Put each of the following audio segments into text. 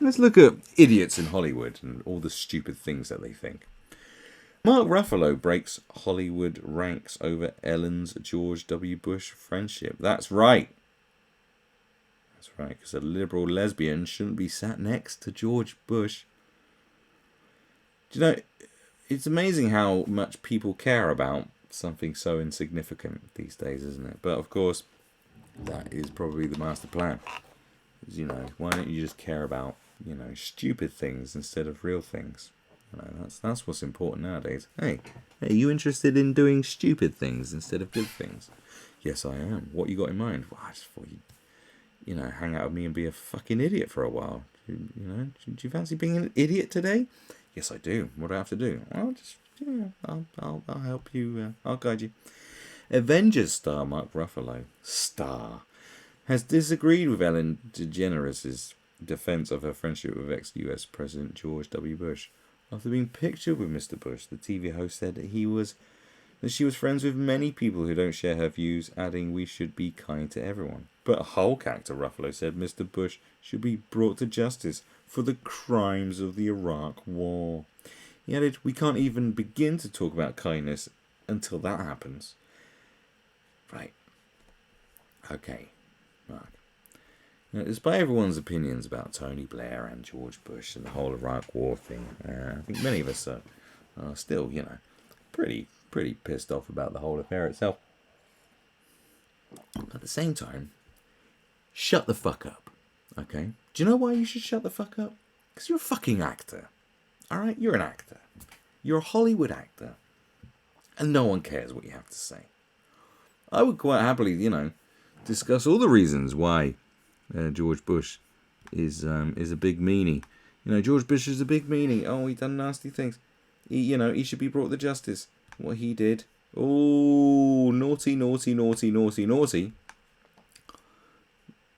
Let's look at idiots in Hollywood and all the stupid things that they think. Mark Ruffalo breaks Hollywood ranks over Ellen's George W. Bush friendship. That's right. That's right, because a liberal lesbian shouldn't be sat next to George Bush. Do you know, it's amazing how much people care about something so insignificant these days, isn't it? But of course, that is probably the master plan. You know, why don't you just care about, stupid things instead of real things? That's what's important nowadays. Hey, are you interested in doing stupid things instead of good things? Yes, I am. What you got in mind? Well, I just thought you'd, hang out with me and be a fucking idiot for a while. Do you fancy being an idiot today? Yes, I do. What do I have to do? I'll just, I'll help you. I'll guide you. Avengers star Mark Ruffalo has disagreed with Ellen DeGeneres' defense of her friendship with ex-US President George W. Bush. After being pictured with Mr. Bush, the TV host said that she was friends with many people who don't share her views, adding, "We should be kind to everyone." But Hulk actor Ruffalo said Mr. Bush should be brought to justice for the crimes of the Iraq War. He added, "We can't even begin to talk about kindness until that happens." Right. Okay, Mark. Now, despite everyone's opinions about Tony Blair and George Bush and the whole Iraq War thing, I think many of us are still, pretty pissed off about the whole affair itself. At the same time, shut the fuck up, okay? Do you know why you should shut the fuck up? Because you're a fucking actor, alright? You're an actor. You're a Hollywood actor. And no one cares what you have to say. I would quite happily, discuss all the reasons why George Bush is a big meanie. George Bush is a big meanie. Oh, he done nasty things. He should be brought to justice. What he did. Oh, naughty, naughty, naughty, naughty, naughty.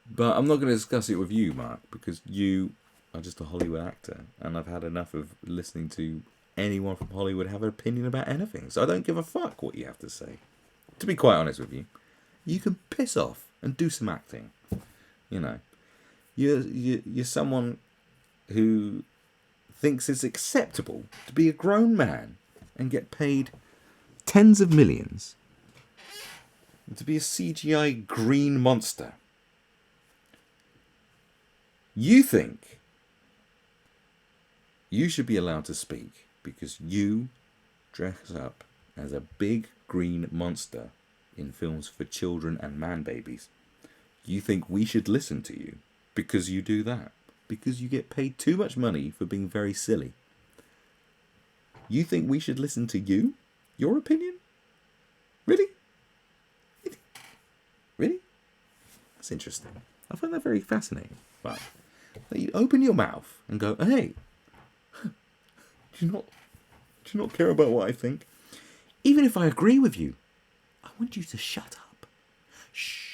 But I'm not going to discuss it with you, Mark, because you are just a Hollywood actor, and I've had enough of listening to anyone from Hollywood have an opinion about anything. So I don't give a fuck what you have to say. To be quite honest with you, you can piss off and do some acting. You're someone who thinks it's acceptable to be a grown man and get paid tens of millions to be a CGI green monster. You think you should be allowed to speak because you dress up as a big green monster in films for children and man babies. You think we should listen to you because you do that, because you get paid too much money for being very silly. You think we should listen to you? Your opinion? Really? Really? That's interesting. I find that very fascinating. But you open your mouth and go, "Hey, do you not care about what I think? Even if I agree with you, I want you to shut up. Shh.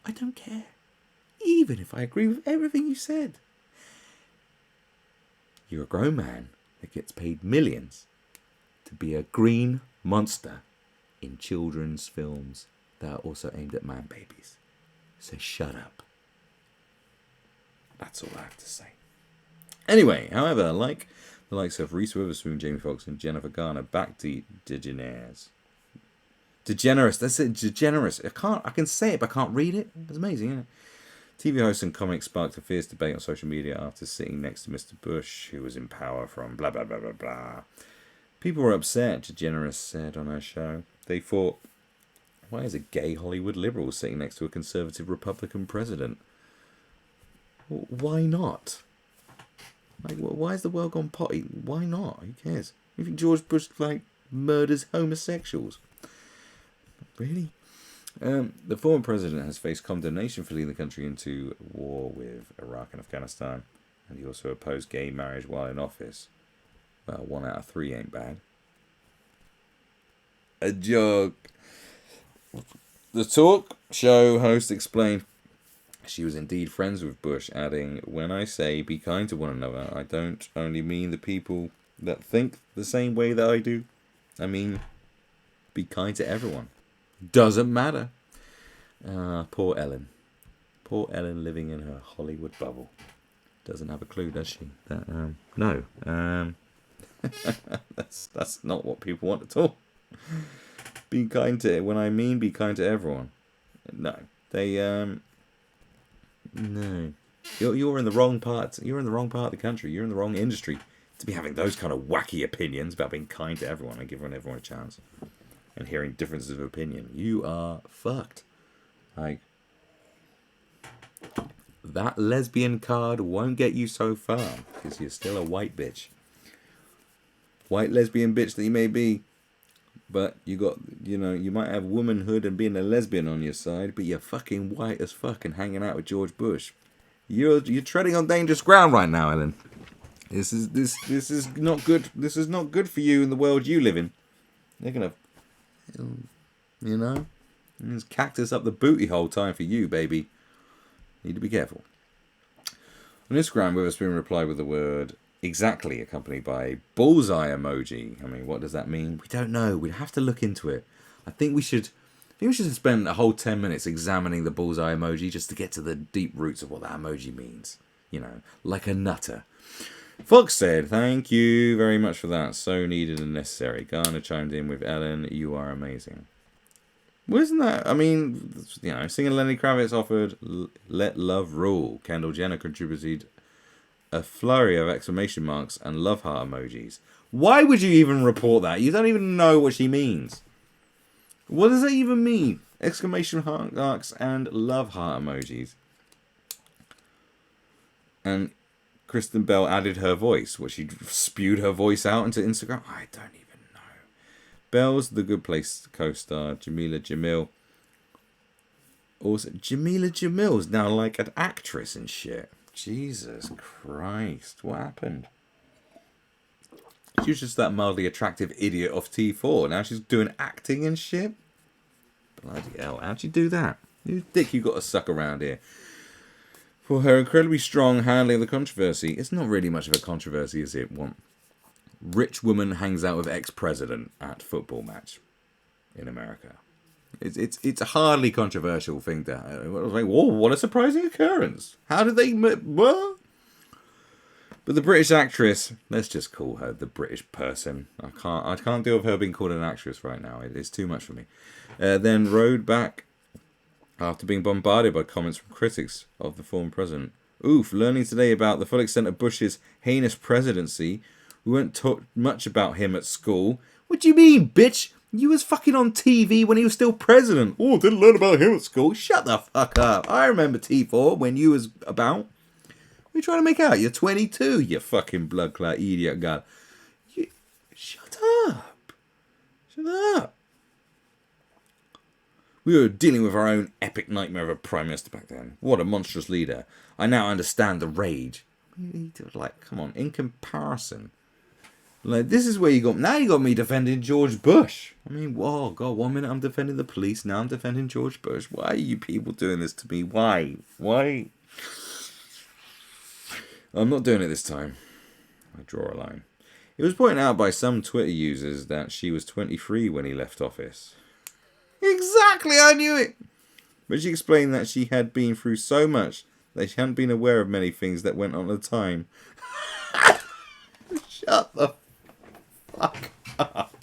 I don't care. Even if I agree with everything you said." You're a grown man that gets paid millions to be a green monster in children's films that are also aimed at man babies. So shut up. That's all I have to say. Anyway, however, like the likes of Reese Witherspoon, Jamie Foxx, and Jennifer Garner, back to DeGeneres. DeGeneres, that's it, DeGeneres. I can say it, but I can't read it. It's amazing, isn't it? TV host and comic sparked a fierce debate on social media after sitting next to Mr. Bush, who was in power from blah, blah, blah, blah, blah. People were upset, DeGeneres said on her show. They thought, why is a gay Hollywood liberal sitting next to a conservative Republican president? Well, why not? Why is the world gone potty? Why not? Who cares? You think George Bush, murders homosexuals? Really? The former president has faced condemnation for leading the country into war with Iraq and Afghanistan, and he also opposed gay marriage while in office. Well, 1 out of 3 ain't bad. A joke. The talk show host explained she was indeed friends with Bush, adding, "When I say be kind to one another, I don't only mean the people that think the same way that I do. I mean, be kind to everyone. Doesn't matter." Poor Ellen. Poor Ellen living in her Hollywood bubble. Doesn't have a clue, does she? That, no. That's not what people want at all. Be kind to, when I mean be kind to everyone. No. They, no. You're in the wrong part. You're in the wrong part of the country. You're in the wrong industry to be having those kind of wacky opinions about being kind to everyone and giving everyone a chance and hearing differences of opinion. You are fucked. Like, that lesbian card won't get you so far because you're still a white bitch. White lesbian bitch that you may be, but you got, you know, you might have womanhood and being a lesbian on your side, but you're fucking white as fuck and hanging out with George Bush. You're treading on dangerous ground right now, Ellen. This is not good. This is not good for you in the world you live in. They're gonna, you know, there's cactus up the booty hole time for you, baby. Need to be careful. On Instagram, we've been replied with the word exactly accompanied by bullseye emoji. I mean, what does that mean? We don't know. We'd have to look into it. I think we should spend a whole 10 minutes examining the bullseye emoji just to get to the deep roots of what that emoji means. You know, like a nutter. Fox said, thank you very much for that. So needed and necessary. Garner chimed in with Ellen, you are amazing. Wasn't that, I mean, you know, singer Lenny Kravitz offered Let Love Rule. Kendall Jenner contributed a flurry of exclamation marks and love heart emojis. Why would you even report that? You don't even know what she means. What does that even mean? Exclamation marks and love heart emojis. And Kristen Bell added her voice. What, she spewed her voice out into Instagram? I don't even know. Bell's The Good Place co-star Jamila Jamil. Also, Jamila Jamil's now like an actress and shit. Jesus Christ, what happened? She was just that mildly attractive idiot off T4. Now she's doing acting and shit. Bloody hell, how'd you do that? Whose dick you got to suck around here? For her incredibly strong handling of the controversy. It's not really much of a controversy, is it? One rich woman hangs out with ex-president at football match in America. It's a hardly controversial thing to have. I was like, whoa, what a surprising occurrence. How did they... What? But the British actress, let's just call her the British person. I can't deal with her being called an actress right now. It's too much for me. Then rode back after being bombarded by comments from critics of the former president. Oof, learning today about the full extent of Bush's heinous presidency. We weren't taught much about him at school. What do you mean, bitch? You was fucking on TV when he was still president. Oh, didn't learn about him at school. Shut the fuck up. I remember T4 when you was about. What are you trying to make out? You're 22, you fucking blood clot idiot guy. Shut up. Shut up. We were dealing with our own epic nightmare of a prime minister back then. What a monstrous leader. I now understand the rage. Like, come on, in comparison. Like, this is where you got me defending George Bush. I mean, whoa, God, 1 minute I'm defending the police, now I'm defending George Bush. Why are you people doing this to me? Why? I'm not doing it this time. I draw a line. It was pointed out by some Twitter users that she was 23 when he left office. Exactly, I knew it. But she explained that she had been through so much that she hadn't been aware of many things that went on at the time. Shut the fuck up.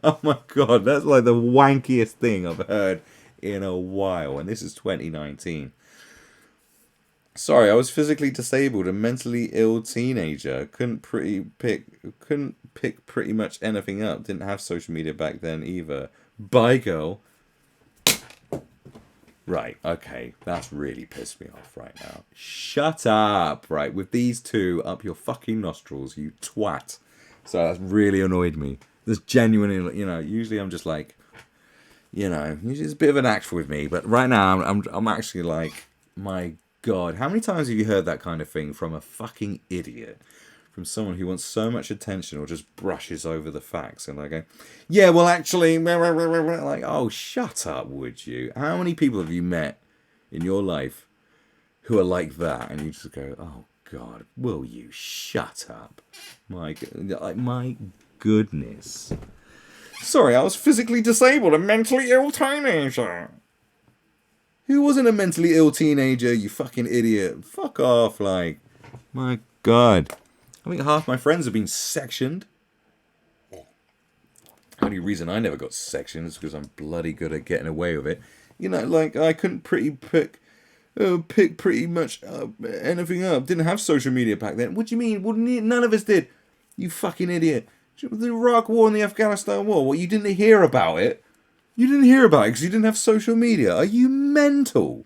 Oh my God, that's like the wankiest thing I've heard in a while. And this is 2019. Sorry, I was physically disabled and mentally ill teenager. Couldn't pick pretty much anything up. Didn't have social media back then either. Bye, girl. Right, okay, that's really pissed me off right now. Shut up, right, with these two up your fucking nostrils, you twat. So that's really annoyed me. This genuinely, you know, usually I'm just like, you know, usually it's a bit of an act with me, but right now I'm actually like, my God, how many times have you heard that kind of thing from a fucking idiot? From someone who wants so much attention or just brushes over the facts and they go, yeah, well, actually, like, oh, shut up, would you? How many people have you met in your life who are like that? And you just go, oh, God, will you shut up? My goodness. Sorry, I was physically disabled and mentally ill teenager. Who wasn't a mentally ill teenager, you fucking idiot? Fuck off, like. My God. I think half my friends have been sectioned. The only reason I never got sectioned is because I'm bloody good at getting away with it. You know, like, I couldn't pick pretty much anything up. Didn't have social media back then. What do you mean? Well, none of us did. You fucking idiot. The Iraq War and the Afghanistan War. What, you didn't hear about it? You didn't hear about it because you didn't have social media. Are you mental?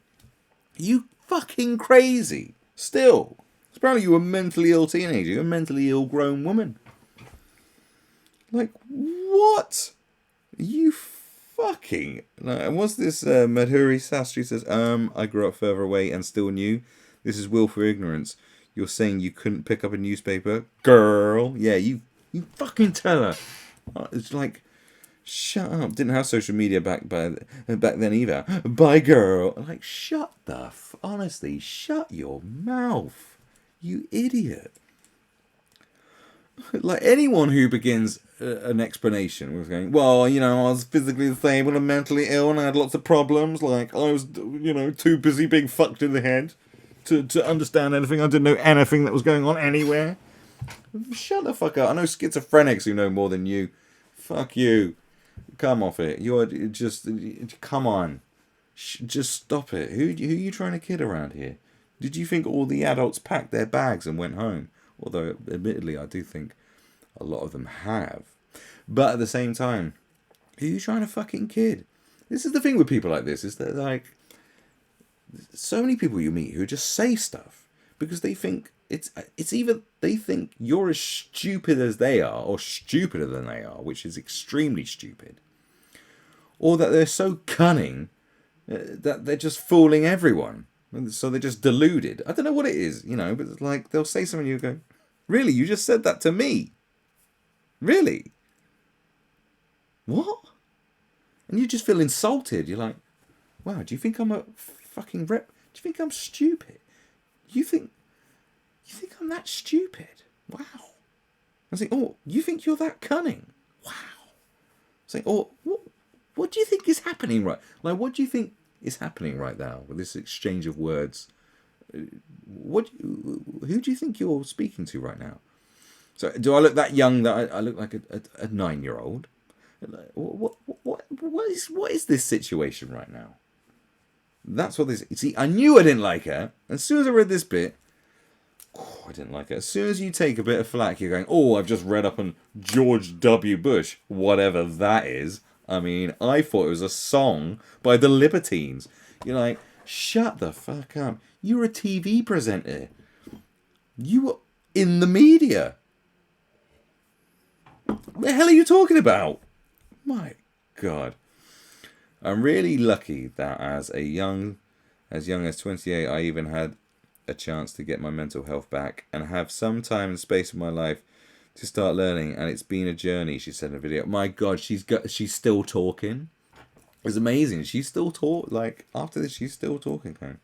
Are you fucking crazy? Still. Apparently you were a mentally ill teenager. You're a mentally ill grown woman. Like, what? You fucking... And what's this? Madhuri Sastry says, I grew up further away and still knew. This is willful ignorance. You're saying you couldn't pick up a newspaper? Girl. Yeah, you fucking tell her. It's like... Shut up. Didn't have social media back then either. Bye, girl. Like, shut the honestly, shut your mouth. You idiot. Like, anyone who begins an explanation with going, well, you know, I was physically disabled and mentally ill and I had lots of problems. Like, I was, you know, too busy being fucked in the head to understand anything. I didn't know anything that was going on anywhere. Shut the fuck up. I know schizophrenics who know more than you. Fuck you. Come off it. You're just... Come on. Just stop it. Who are you trying to kid around here? Did you think all the adults packed their bags and went home? Although, admittedly, I do think a lot of them have. But at the same time, who are you trying to fucking kid? This is the thing with people like this, is that, like... So many people you meet who just say stuff because they think... It's either they think you're as stupid as they are or stupider than they are, which is extremely stupid. Or that they're so cunning that they're just fooling everyone. So they're just deluded. I don't know what it is, you know, but it's like they'll say something and you go, really? You just said that to me? Really? What? And you just feel insulted. You're like, wow, do you think I'm a fucking rep? Do you think I'm stupid? You think I'm that stupid? Wow. I say, oh, you think you're that cunning? Wow. I say, oh, what do you think is happening right? Like, what do you think is happening right now with this exchange of words? Who do you think you're speaking to right now? So, do I look that young that I look like a 9-year-old? What is this situation right now? That's what this... See, I knew I didn't like her. As soon as I read this bit, I didn't like it. As soon as you take a bit of flack, you're going, oh, I've just read up on George W. Bush, whatever that is. I mean, I thought it was a song by the Libertines. You're like, shut the fuck up. You're a TV presenter. You were in the media. What the hell are you talking about? My God. I'm really lucky that as young as 28, I even had a chance to get my mental health back and have some time and space in my life to start learning, and it's been a journey, she said in a video. My God, she's still talking. It's amazing. She's still like, after this, she's still talking. I'm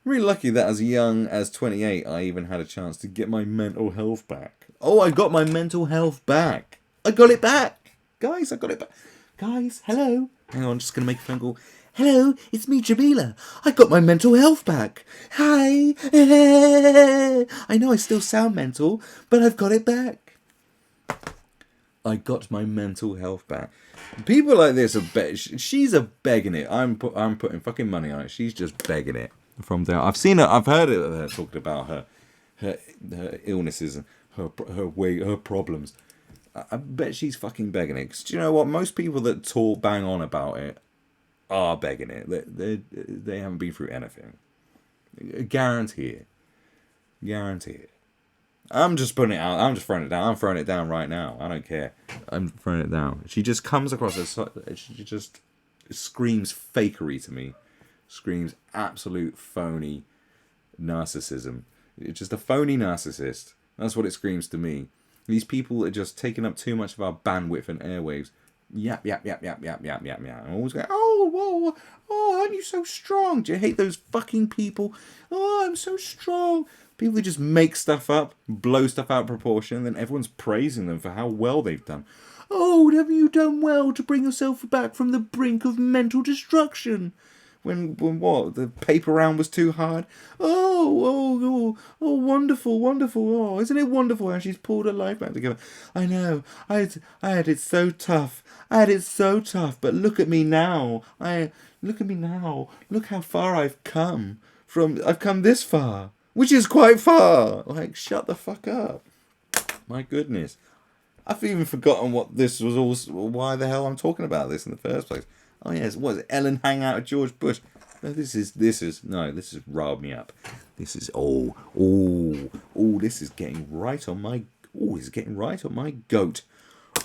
really lucky that as young as 28, I even had a chance to get my mental health back. Oh, I got my mental health back. I got it back. Guys, I got it back. Guys, hello. Hang on, I'm just going to make a phone call. Hello, it's me, Jamila. I got my mental health back. Hi. I know I still sound mental, but I've got it back. I got my mental health back. People like this are she's begging it. I'm putting fucking money on it. She's just begging it from there. I've seen her. I've heard her talked about her illnesses and her problems. I bet she's fucking begging it. 'Cause do you know what? Most people that bang on about it are begging it. They haven't been through anything. Guarantee it. Guarantee it. I'm just putting it out. I'm just throwing it down. I'm throwing it down right now. I don't care. I'm throwing it down. She just comes across as... She just screams fakery to me. Screams absolute phony narcissism. It's just a phony narcissist. That's what it screams to me. These people are just taking up too much of our bandwidth and airwaves. Yap, yap, yap, yap, yap, yap, yap, yap. I'm always going, oh, aren't you so strong? Do you hate those fucking people? Oh, I'm so strong. People who just make stuff up, blow stuff out of proportion, and then everyone's praising them for how well they've done. Oh, haven't you done well to bring yourself back from the brink of mental destruction? When what? The paper round was too hard? Oh, wonderful, wonderful. Oh, isn't it wonderful how she's pulled her life back together? I know. I had it so tough. I had it so tough, but look at me now. Look at me now. Look how far I've come. I've come this far, which is quite far. Like, shut the fuck up. My goodness. I've even forgotten what this was all. Why the hell I'm talking about this in the first place? Oh yes, what is it? Ellen hang out with George Bush. No, this is riled me up. This is this is getting right on my goat.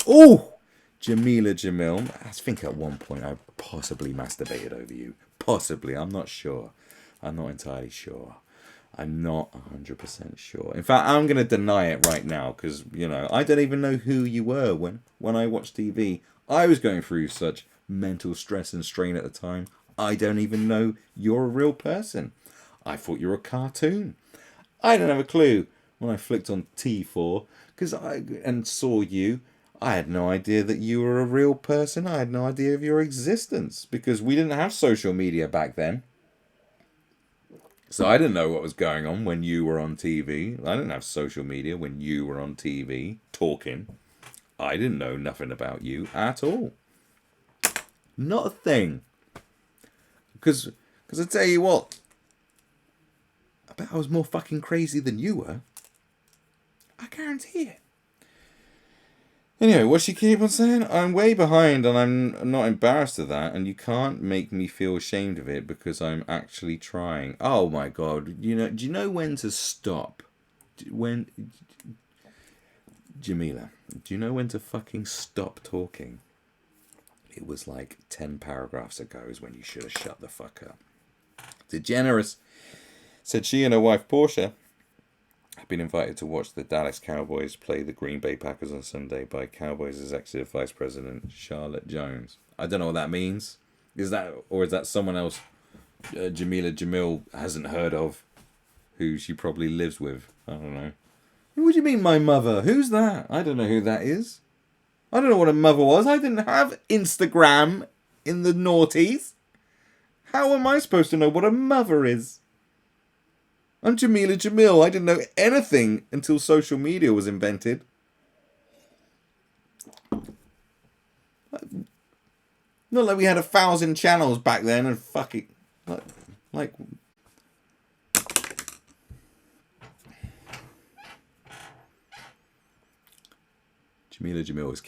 Oh, Jamila Jamil. I think at one point I possibly masturbated over you. Possibly, I'm not sure. I'm not entirely sure. I'm not 100% sure. In fact, I'm going to deny it right now because, I don't even know who you were when I watched TV. I was going through such mental stress and strain at the time. I don't even know you're a real person. I thought you were a cartoon. I didn't have a clue when I flicked on T4 and saw you. I had no idea that you were a real person. I had no idea of your existence because we didn't have social media back then. So I didn't know what was going on when you were on TV. I didn't have social media when you were on TV talking. I didn't know nothing about you at all. Not a thing. Because I tell you what, I bet I was more fucking crazy than you were. I guarantee it. Anyway, what's she keep on saying? I'm way behind and I'm not embarrassed of that, and you can't make me feel ashamed of it because I'm actually trying. Oh my god, do you know when to stop? Jamila, do you know when to fucking stop talking? It was like 10 paragraphs ago is when you should have shut the fuck up. DeGeneres said she and her wife Portia have been invited to watch the Dallas Cowboys play the Green Bay Packers on Sunday by Cowboys Executive Vice President Charlotte Jones. I don't know what that means. Is that someone else Jamila Jamil hasn't heard of, who she probably lives with? I don't know. What do you mean, my mother? Who's that? I don't know who that is. I don't know what a mother was. I didn't have Instagram in the noughties. How am I supposed to know what a mother is? I'm Jamila Jamil. I didn't know anything until social media was invented. Not like we had 1,000 channels back then and fuck it. Like Jamila Jamil is